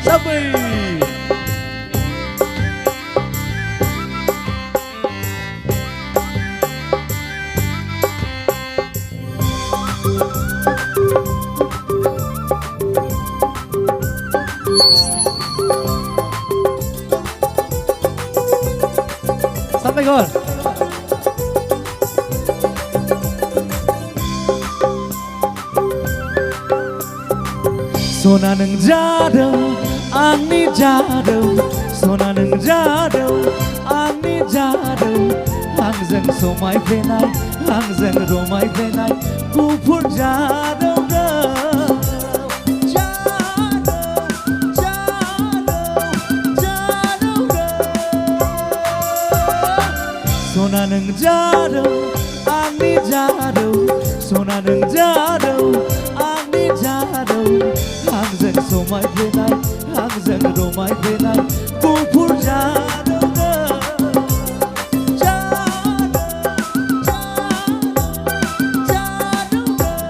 Sampai sampai gol. Sona nang jadau, ani jadau. Sona nang jadau, ani jadau. Hang zeng somai venai, hang zeng romai venai. Kupur jadau dau, jadau, jadau, jadau dau. Sona nang jadau, ani jadau. Sona nang jadau, ani jadau. Hang zeng somai venai, hang zeng romai venai. Kupur jadau dau, jadau, jadau, jadau dau.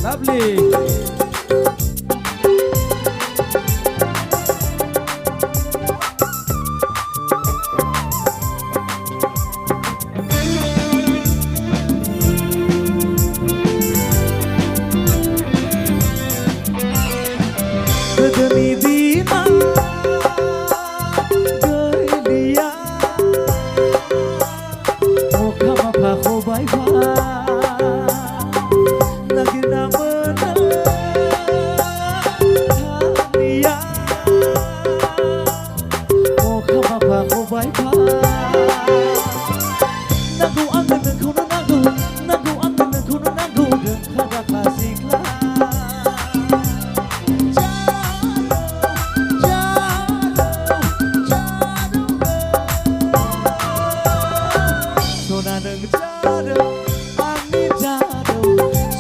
Lovely. Demi Bima Gelia Moka mapa khobai ba Nagina mena Tania Moka mapa khobai ba Nagu angin dan kuno nagu Nagu angin dan kuno nagu Dan kada kasih kelas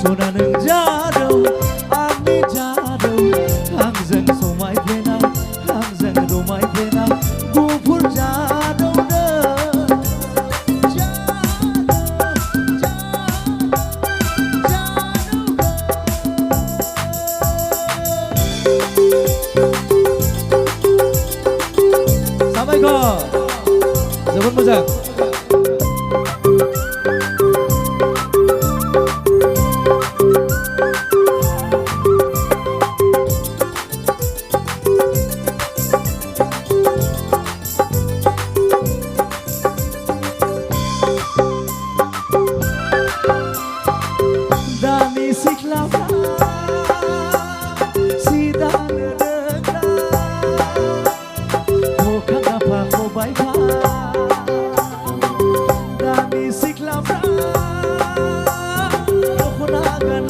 Sona nang jadau, ani jadau. Hang zeng somai venai, hang zeng romai venai. Kupur jadau dau, jadau, jadau, jadau. Sampai gol. Jemput mojang. Dani siklava sidang dekat bukan apa kau baik Dani siklava kau nagan